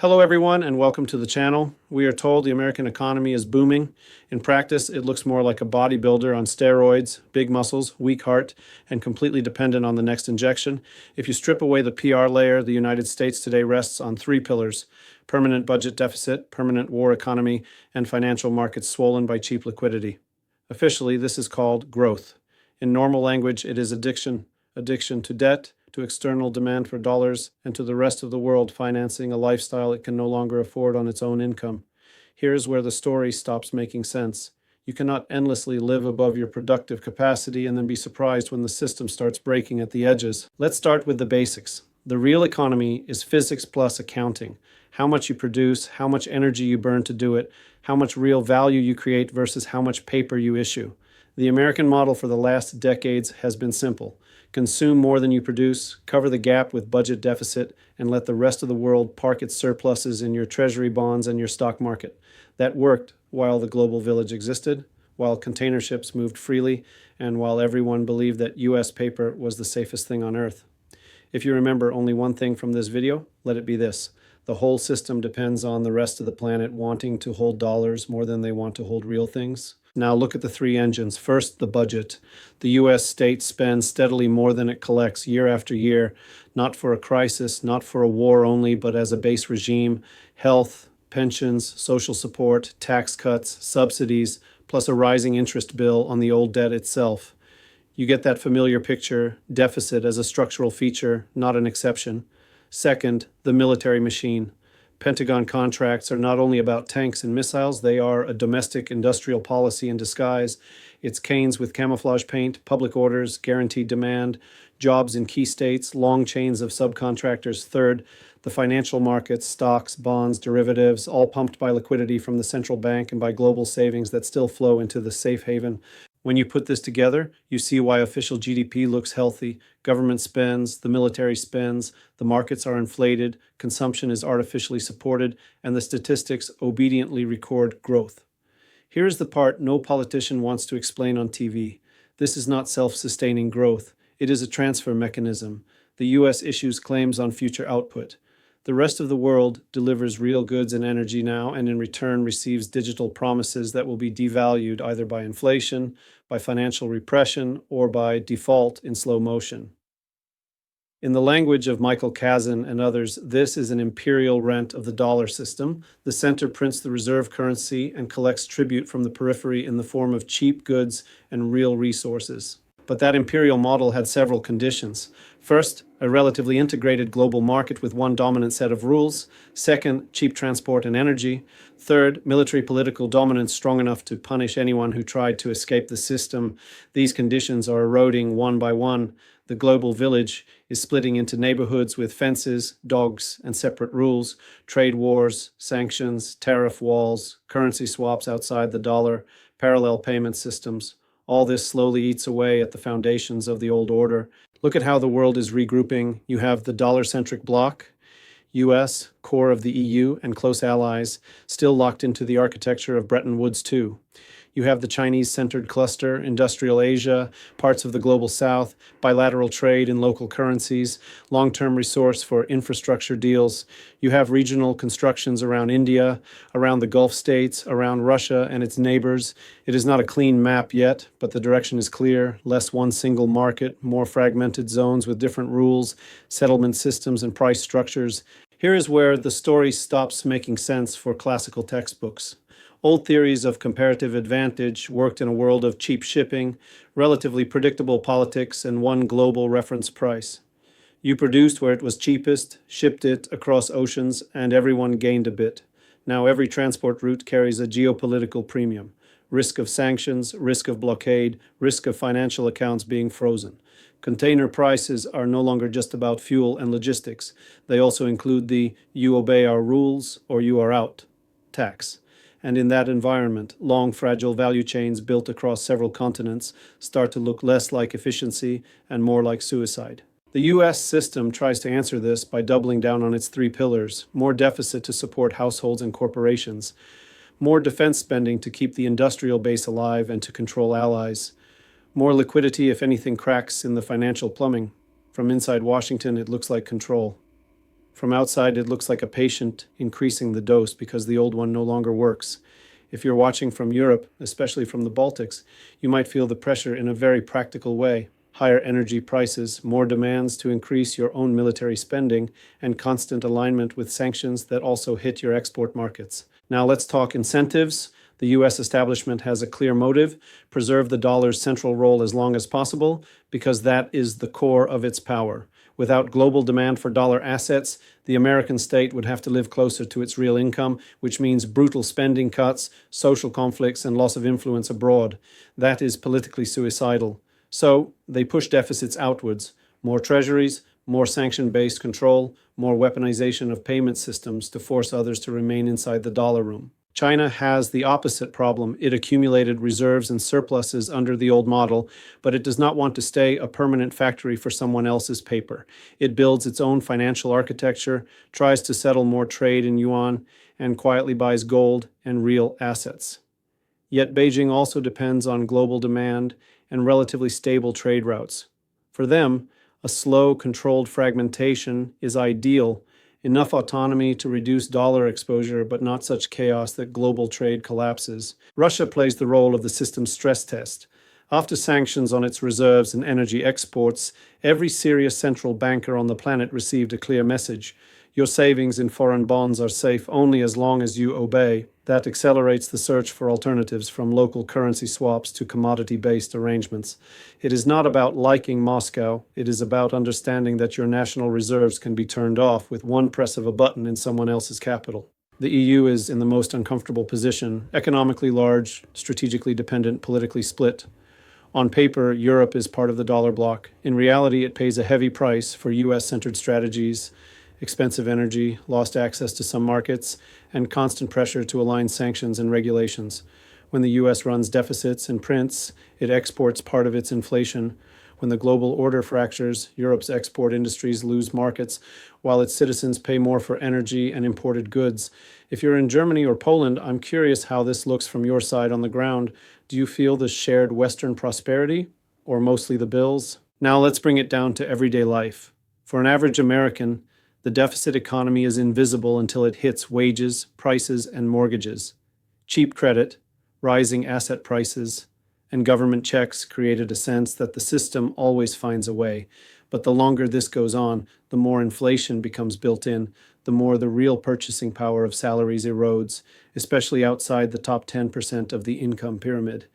Hello everyone and welcome to the channel. We are told the American economy is booming. In practice, it looks more like a bodybuilder on steroids, big muscles, weak heart, and completely dependent on the next injection. If you strip away the PR layer, the United States today rests on three pillars: permanent budget deficit, permanent war economy, and financial markets swollen by cheap liquidity. Officially, this is called growth. In normal language, it is addiction to debt, to external demand for dollars, and to the rest of the world financing a lifestyle it can no longer afford on its own income. Here's where the story stops making sense. You cannot endlessly live above your productive capacity and then be surprised when the system starts breaking at the edges. Let's start with the basics. The real economy is physics plus accounting. How much you produce, how much energy you burn to do it, how much real value you create versus how much paper you issue. The American model for the last decades has been simple. Consume more than you produce, cover the gap with budget deficit, and let the rest of the world park its surpluses in your treasury bonds and your stock market. That worked while the global village existed, while container ships moved freely, and while everyone believed that US paper was the safest thing on earth. If you remember only one thing from this video, let it be this. The whole system depends on the rest of the planet wanting to hold dollars more than they want to hold real things. Now look at the three engines. First, the budget. The US state spends steadily more than it collects year after year, not for a crisis, not for a war only, but as a base regime: health, pensions, social support, tax cuts, subsidies, plus a rising interest bill on the old debt itself. You get that familiar picture: deficit as a structural feature, not an exception. Second, the military machine. Pentagon contracts are not only about tanks and missiles, they are a domestic industrial policy in disguise. It's canes with camouflage paint, public orders, guaranteed demand, jobs in key states, long chains of subcontractors. Third, the financial markets, stocks, bonds, derivatives, all pumped by liquidity from the central bank and by global savings that still flow into the safe haven. When you put this together, you see why official GDP looks healthy. Government spends, the military spends, the markets are inflated, consumption is artificially supported, and the statistics obediently record growth. Here's the part no politician wants to explain on TV. This is not self-sustaining growth. It is a transfer mechanism. The US issues claims on future output. The rest of the world delivers real goods and energy now, and in return receives digital promises that will be devalued either by inflation, by financial repression, or by default in slow motion. In the language of Michael Khazin and others, this is an imperial rent of the dollar system. The center prints the reserve currency and collects tribute from the periphery in the form of cheap goods and real resources. But that imperial model had several conditions. First, a relatively integrated global market with one dominant set of rules. Second, cheap transport and energy. Third, military political dominance strong enough to punish anyone who tried to escape the system. These conditions are eroding one by one. The global village is splitting into neighborhoods with fences, dogs, and separate rules, trade wars, sanctions, tariff walls, currency swaps outside the dollar, parallel payment systems. All this slowly eats away at the foundations of the old order. Look at how the world is regrouping. You have the dollar-centric bloc, US, core of the EU, and close allies, still locked into the architecture of Bretton Woods II. You have the Chinese-centered cluster, industrial Asia, parts of the global south, bilateral trade in local currencies, long-term resource for infrastructure deals. You have regional constructions around India, around the Gulf states, around Russia and its neighbors. It is not a clean map yet, but the direction is clear: less one single market, more fragmented zones with different rules, settlement systems and price structures. Here is where the story stops making sense for classical textbooks. Old theories of comparative advantage worked in a world of cheap shipping, relatively predictable politics, and one global reference price. You produced where it was cheapest, shipped it across oceans, and everyone gained a bit. Now every transport route carries a geopolitical premium: risk of sanctions, risk of blockade, risk of financial accounts being frozen. Container prices are no longer just about fuel and logistics. They also include the "you obey our rules or you are out" tax. And in that environment, long, fragile value chains built across several continents start to look less like efficiency and more like suicide. The US system tries to answer this by doubling down on its three pillars: more deficit to support households and corporations, more defense spending to keep the industrial base alive and to control allies, more liquidity if anything cracks in the financial plumbing. From inside Washington, it looks like control. From outside, it looks like a patient increasing the dose because the old one no longer works. If you're watching from Europe, especially from the Baltics, you might feel the pressure in a very practical way. Higher energy prices, more demands to increase your own military spending, and constant alignment with sanctions that also hit your export markets. Now let's talk incentives. The US establishment has a clear motive: preserve the dollar's central role as long as possible, because that is the core of its power. Without global demand for dollar assets, the American state would have to live closer to its real income, which means brutal spending cuts, social conflicts, and loss of influence abroad. That is politically suicidal. So they push deficits outwards: more treasuries, more sanction-based control, more weaponization of payment systems to force others to remain inside the dollar room. China has the opposite problem. It accumulated reserves and surpluses under the old model, but it does not want to stay a permanent factory for someone else's paper. It builds its own financial architecture, tries to settle more trade in yuan, and quietly buys gold and real assets. Yet Beijing also depends on global demand and relatively stable trade routes. For them, a slow, controlled fragmentation is ideal: enough autonomy to reduce dollar exposure, but not such chaos that global trade collapses. Russia plays the role of the system's stress test. After sanctions on its reserves and energy exports, every serious central banker on the planet received a clear message: your savings in foreign bonds are safe only as long as you obey. That accelerates the search for alternatives, from local currency swaps to commodity-based arrangements. It is not about liking Moscow. It is about understanding that your national reserves can be turned off with one press of a button in someone else's capital. The EU is in the most uncomfortable position: economically large, strategically dependent, politically split. On paper, Europe is part of the dollar bloc. In reality, it pays a heavy price for US-centered strategies, expensive energy, lost access to some markets, and constant pressure to align sanctions and regulations. When the US runs deficits and prints, it exports part of its inflation. When the global order fractures, Europe's export industries lose markets, while its citizens pay more for energy and imported goods. If you're in Germany or Poland, I'm curious how this looks from your side on the ground. Do you feel the shared Western prosperity, or mostly the bills? Now let's bring it down to everyday life. For an average American, the deficit economy is invisible until it hits wages, prices, and mortgages. Cheap credit, rising asset prices, and government checks created a sense that the system always finds a way. But the longer this goes on, the more inflation becomes built in, the more the real purchasing power of salaries erodes, especially outside the top 10% of the income pyramid.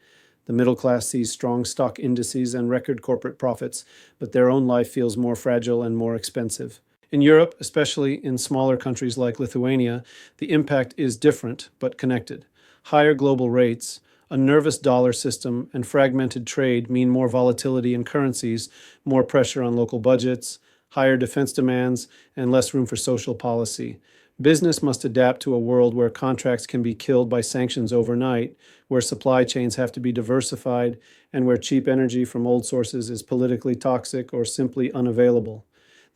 The middle class sees strong stock indices and record corporate profits, but their own life feels more fragile and more expensive. In Europe, especially in smaller countries like Lithuania, the impact is different but connected. Higher global rates, a nervous dollar system, and fragmented trade mean more volatility in currencies, more pressure on local budgets, higher defense demands, and less room for social policy. Business must adapt to a world where contracts can be killed by sanctions overnight, where supply chains have to be diversified, and where cheap energy from old sources is politically toxic or simply unavailable.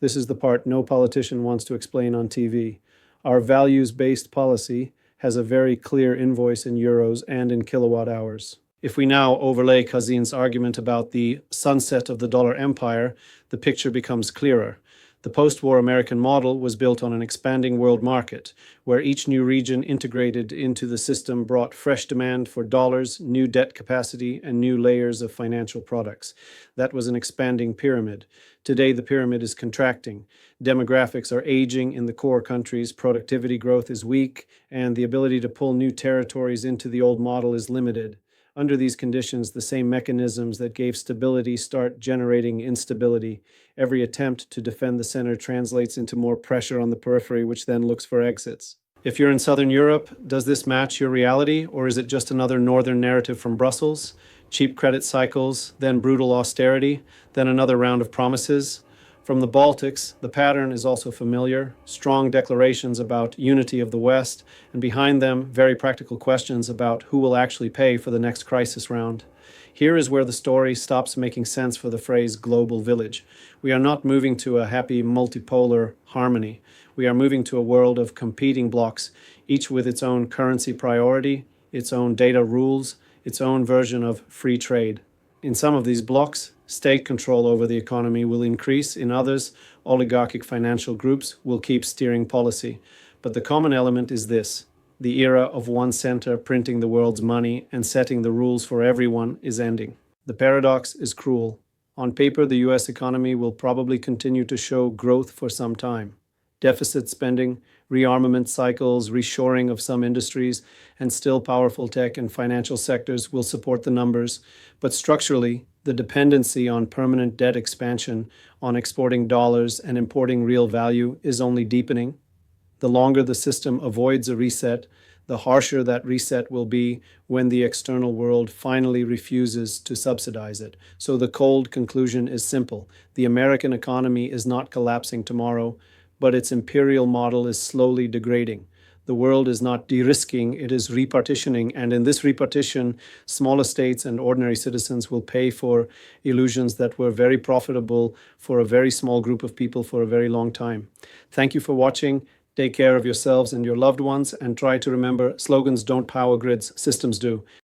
This is the part no politician wants to explain on TV. Our values-based policy has a very clear invoice in euros and in kilowatt hours. If we now overlay Khazin's argument about the sunset of the dollar empire, the picture becomes clearer. The post-war American model was built on an expanding world market, where each new region integrated into the system brought fresh demand for dollars, new debt capacity, and new layers of financial products. That was an expanding pyramid. Today, the pyramid is contracting. Demographics are aging in the core countries, productivity growth is weak, and the ability to pull new territories into the old model is limited. Under these conditions, the same mechanisms that gave stability start generating instability. Every attempt to defend the center translates into more pressure on the periphery, which then looks for exits. If you're in Southern Europe, does this match your reality, or is it just another northern narrative from Brussels? Cheap credit cycles, then brutal austerity, then another round of promises. From the Baltics, the pattern is also familiar: strong declarations about unity of the West, and behind them, very practical questions about who will actually pay for the next crisis round. Here is where the story stops making sense for the phrase global village. We are not moving to a happy multipolar harmony. We are moving to a world of competing blocs, each with its own currency priority, its own data rules, its own version of free trade. In some of these blocs, State control over the economy will increase. In others, oligarchic financial groups will keep steering policy. But the common element is this: the era of one center printing the world's money and setting the rules for everyone is ending. The paradox is cruel. On paper, the US economy will probably continue to show growth for some time. Deficit spending, rearmament cycles, reshoring of some industries, and still powerful tech and financial sectors will support the numbers. But structurally, the dependency on permanent debt expansion, on exporting dollars and importing real value, is only deepening. The longer the system avoids a reset, the harsher that reset will be when the external world finally refuses to subsidize it. So the cold conclusion is simple: the American economy is not collapsing tomorrow, but its imperial model is slowly degrading. The world is not de-risking, it is repartitioning, and in this repartition, smaller states and ordinary citizens will pay for illusions that were very profitable for a very small group of people for a very long time. Thank you for watching. Take care of yourselves and your loved ones, and try to remember, slogans don't power grids, systems do.